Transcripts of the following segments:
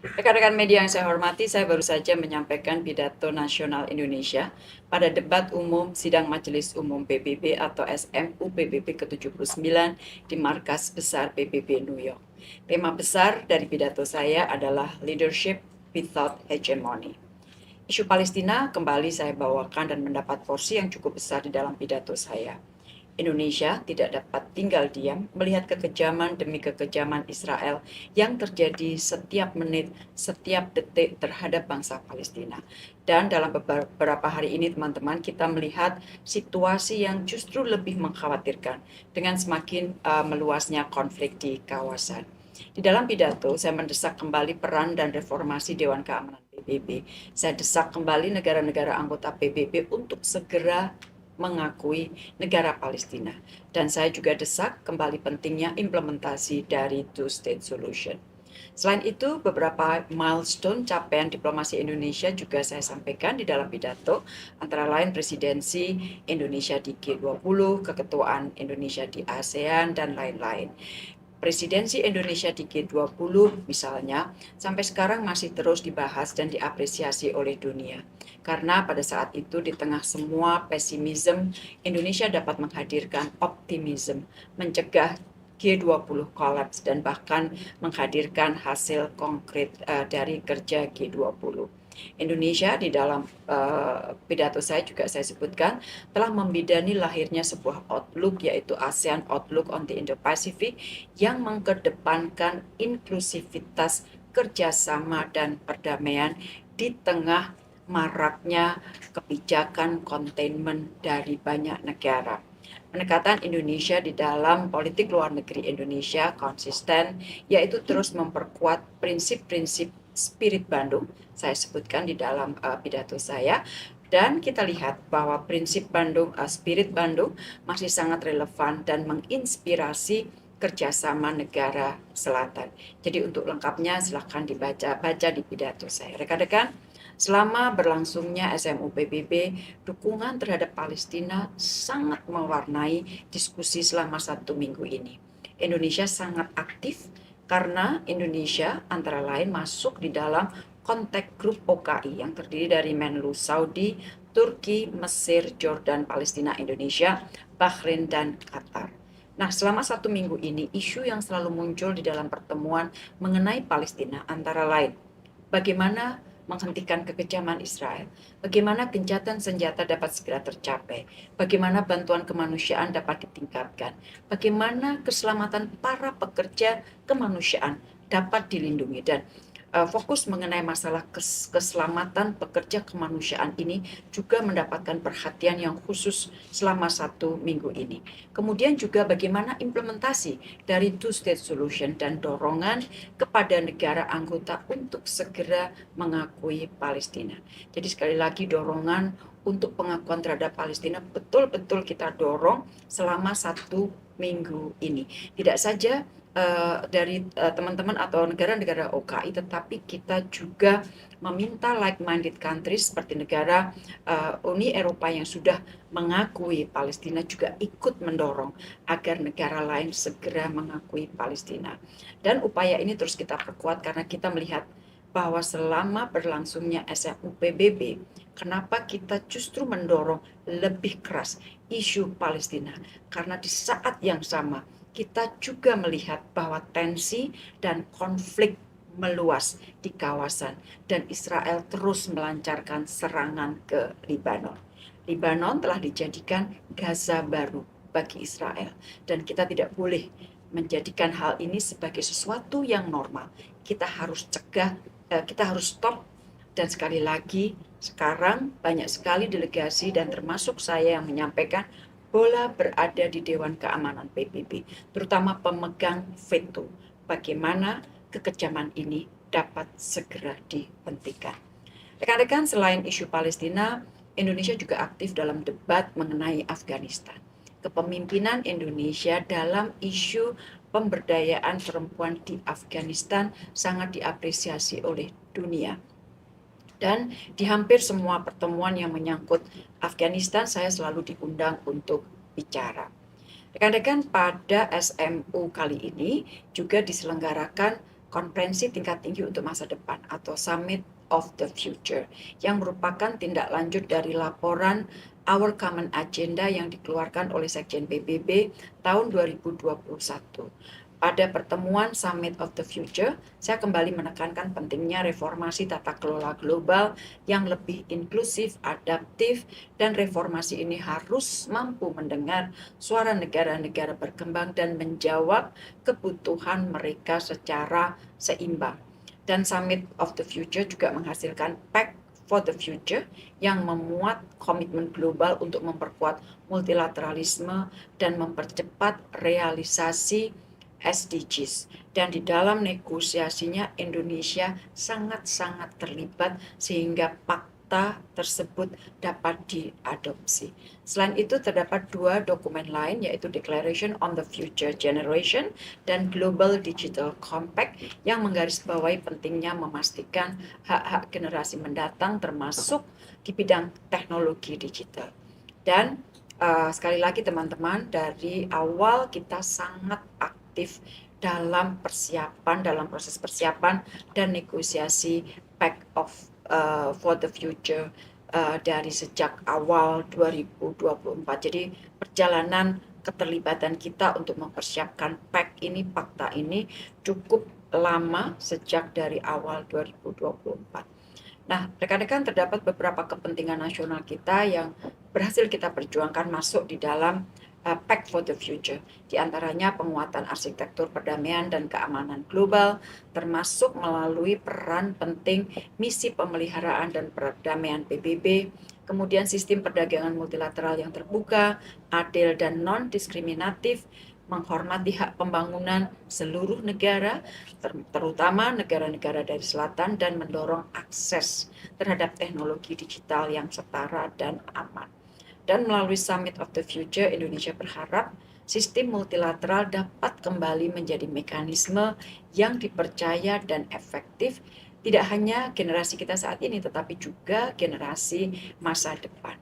Rekan-rekan media yang saya hormati, saya baru saja menyampaikan pidato nasional Indonesia pada debat umum Sidang Majelis Umum PBB atau SMU PBB ke-79 di markas besar PBB New York. Tema besar dari pidato saya adalah Leadership Without Hegemony. Isu Palestina kembali saya bawakan dan mendapat porsi yang cukup besar di dalam pidato saya. Indonesia tidak dapat tinggal diam melihat kekejaman demi kekejaman Israel yang terjadi setiap menit, setiap detik terhadap bangsa Palestina. Dan dalam beberapa hari ini teman-teman kita melihat situasi yang justru lebih mengkhawatirkan dengan semakin meluasnya konflik di kawasan. Di dalam pidato, saya mendesak kembali peran dan reformasi Dewan Keamanan PBB. Saya desak kembali negara-negara anggota PBB untuk segera mengakui negara Palestina. Dan saya juga desak kembali pentingnya implementasi dari two-state solution. Selain itu, beberapa milestone capaian diplomasi Indonesia juga saya sampaikan di dalam pidato, antara lain presidensi Indonesia di G20, keketuaan Indonesia di ASEAN, dan lain-lain. Presidensi Indonesia di G20 misalnya sampai sekarang masih terus dibahas dan diapresiasi oleh dunia. Karena pada saat itu di tengah semua pesimisme, Indonesia dapat menghadirkan optimisme, mencegah G20 kolaps dan bahkan menghadirkan hasil konkret dari kerja G20. Indonesia di dalam pidato saya juga saya sebutkan telah membidani lahirnya sebuah outlook yaitu ASEAN Outlook on the Indo-Pacific yang mengedepankan inklusivitas, kerjasama, dan perdamaian di tengah maraknya kebijakan containment dari banyak negara. Pendekatan Indonesia di dalam politik luar negeri Indonesia konsisten, yaitu terus memperkuat prinsip-prinsip Spirit Bandung, saya sebutkan di dalam pidato saya, dan kita lihat bahwa prinsip Bandung, Spirit Bandung masih sangat relevan dan menginspirasi kerjasama negara selatan. Jadi untuk lengkapnya silahkan dibaca di pidato saya. Rekan-rekan, selama berlangsungnya SMU PBB, dukungan terhadap Palestina sangat mewarnai diskusi selama 1 minggu ini. Indonesia sangat aktif karena Indonesia antara lain masuk di dalam kontak grup OKI yang terdiri dari Menlu Saudi, Turki, Mesir, Jordan, Palestina, Indonesia, Bahrain, dan Qatar. Nah, selama 1 minggu ini, isu yang selalu muncul di dalam pertemuan mengenai Palestina antara lain bagaimana menghentikan kekejaman Israel, bagaimana gencatan senjata dapat segera tercapai, bagaimana bantuan kemanusiaan dapat ditingkatkan, bagaimana keselamatan para pekerja kemanusiaan dapat dilindungi dan fokus mengenai masalah keselamatan pekerja kemanusiaan ini juga mendapatkan perhatian yang khusus selama 1 minggu ini. Kemudian juga bagaimana implementasi dari two-state solution dan dorongan kepada negara anggota untuk segera mengakui Palestina. Jadi sekali lagi dorongan untuk pengakuan terhadap Palestina betul-betul kita dorong selama 1 minggu ini. Tidak saja dari teman-teman atau negara-negara OKI, tetapi kita juga meminta like-minded countries seperti negara Uni Eropa yang sudah mengakui Palestina juga ikut mendorong agar negara lain segera mengakui Palestina. Dan upaya ini terus kita perkuat karena kita melihat bahwa selama berlangsungnya SMU PBB, kenapa kita justru mendorong lebih keras isu Palestina? Karena di saat yang sama kita juga melihat bahwa tensi dan konflik meluas di kawasan dan Israel terus melancarkan serangan ke Lebanon. Lebanon telah dijadikan Gaza baru bagi Israel dan kita tidak boleh menjadikan hal ini sebagai sesuatu yang normal. Kita harus cegah, kita harus stop dan sekali lagi sekarang banyak sekali delegasi dan termasuk saya yang menyampaikan bola berada di Dewan Keamanan PBB, terutama pemegang veto. Bagaimana kekejaman ini dapat segera dihentikan. Rekan-rekan, selain isu Palestina, Indonesia juga aktif dalam debat mengenai Afghanistan. Kepemimpinan Indonesia dalam isu pemberdayaan perempuan di Afghanistan sangat diapresiasi oleh dunia. Dan di hampir semua pertemuan yang menyangkut Afghanistan, saya selalu diundang untuk bicara. Rekan-rekan, pada SMU kali ini juga diselenggarakan Konferensi tingkat tinggi untuk masa depan atau Summit of the Future, yang merupakan tindak lanjut dari laporan Our Common Agenda yang dikeluarkan oleh Sekjen PBB tahun 2021. Pada pertemuan Summit of the Future, saya kembali menekankan pentingnya reformasi tata kelola global yang lebih inklusif, adaptif, dan reformasi ini harus mampu mendengar suara negara-negara berkembang dan menjawab kebutuhan mereka secara seimbang. Dan Summit of the Future juga menghasilkan Pact for the Future yang memuat komitmen global untuk memperkuat multilateralisme dan mempercepat realisasi SDGs. Dan di dalam negosiasinya Indonesia sangat-sangat terlibat sehingga fakta tersebut dapat diadopsi. Selain itu terdapat 2 dokumen lain yaitu Declaration on the Future Generation dan Global Digital Compact yang menggarisbawahi pentingnya memastikan hak-hak generasi mendatang termasuk di bidang teknologi digital. Dan sekali lagi teman-teman, dari awal kita sangat aktif dalam proses persiapan dan negosiasi Pact for the Future dari sejak awal 2024. Jadi perjalanan keterlibatan kita untuk mempersiapkan fakta ini cukup lama sejak dari awal 2024. Nah, rekan-rekan, terdapat beberapa kepentingan nasional kita yang berhasil kita perjuangkan masuk di dalam Pact for the Future. Di antaranya penguatan arsitektur perdamaian dan keamanan global, termasuk melalui peran penting misi pemeliharaan dan perdamaian PBB, kemudian sistem perdagangan multilateral yang terbuka, adil dan non-diskriminatif, menghormati hak pembangunan seluruh negara, terutama negara-negara dari selatan, dan mendorong akses terhadap teknologi digital yang setara dan aman. Dan melalui Summit of the Future, Indonesia berharap sistem multilateral dapat kembali menjadi mekanisme yang dipercaya dan efektif, tidak hanya generasi kita saat ini, tetapi juga generasi masa depan.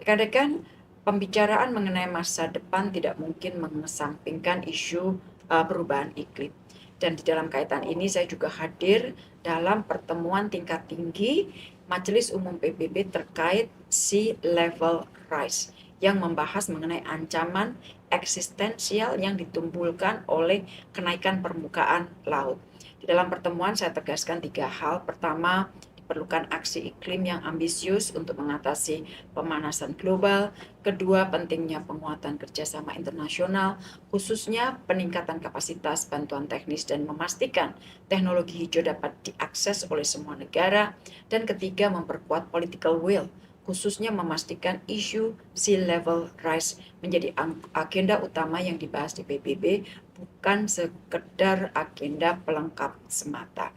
Rekan-rekan, pembicaraan mengenai masa depan tidak mungkin mengesampingkan isu perubahan iklim. Dan di dalam kaitan ini saya juga hadir dalam pertemuan tingkat tinggi Majelis Umum PBB terkait Sea Level Rise yang membahas mengenai ancaman eksistensial yang ditimbulkan oleh kenaikan permukaan laut. Di dalam pertemuan saya tegaskan 3 hal. Pertama, diperlukan aksi iklim yang ambisius untuk mengatasi pemanasan global. Kedua, pentingnya penguatan kerjasama internasional, khususnya peningkatan kapasitas bantuan teknis dan memastikan teknologi hijau dapat diakses oleh semua negara. Dan ketiga, memperkuat political will, khususnya memastikan isu sea level rise menjadi agenda utama yang dibahas di PBB, bukan sekedar agenda pelengkap semata.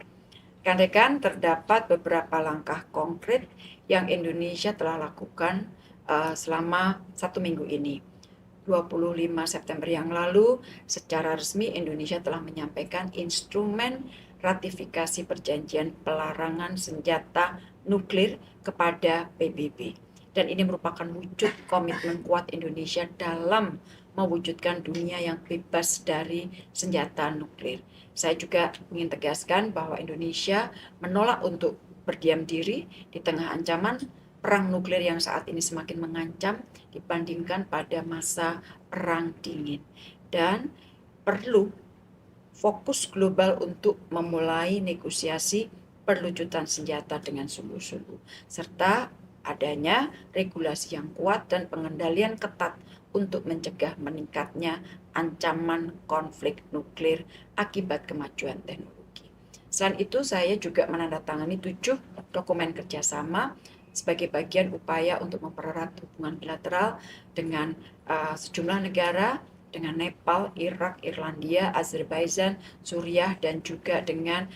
Rekan-rekan, terdapat beberapa langkah konkret yang Indonesia telah lakukan selama 1 minggu ini. 25 September yang lalu, secara resmi Indonesia telah menyampaikan instrumen ratifikasi perjanjian pelarangan senjata nuklir kepada PBB. Dan ini merupakan wujud komitmen kuat Indonesia dalam mewujudkan dunia yang bebas dari senjata nuklir. Saya juga ingin tegaskan bahwa Indonesia menolak untuk berdiam diri di tengah ancaman perang nuklir yang saat ini semakin mengancam dibandingkan pada masa perang dingin. Dan perlu fokus global untuk memulai negosiasi perlucutan senjata dengan sungguh-sungguh, serta adanya regulasi yang kuat dan pengendalian ketat untuk mencegah meningkatnya ancaman konflik nuklir akibat kemajuan teknologi. Selain itu, saya juga menandatangani 7 dokumen kerjasama sebagai bagian upaya untuk mempererat hubungan bilateral dengan sejumlah negara, dengan Nepal, Irak, Irlandia, Azerbaijan, Suriah, dan juga dengan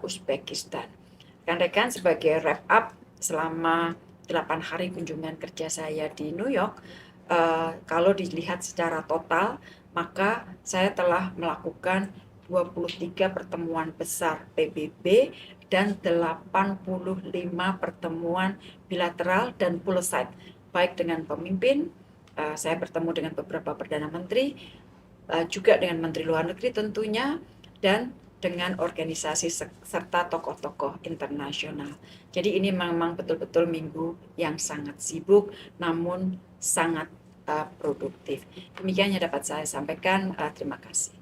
Uzbekistan. Rekan-rekan, sebagai wrap up selama 8 hari kunjungan kerja saya di New York, kalau dilihat secara total, maka saya telah melakukan 23 pertemuan besar PBB dan 85 pertemuan bilateral dan poolside, baik dengan pemimpin, saya bertemu dengan beberapa Perdana Menteri, juga dengan Menteri Luar Negeri tentunya, dan dengan organisasi serta tokoh-tokoh internasional. Jadi ini memang betul-betul minggu yang sangat sibuk namun sangat produktif. Demikian yang dapat saya sampaikan. Terima kasih.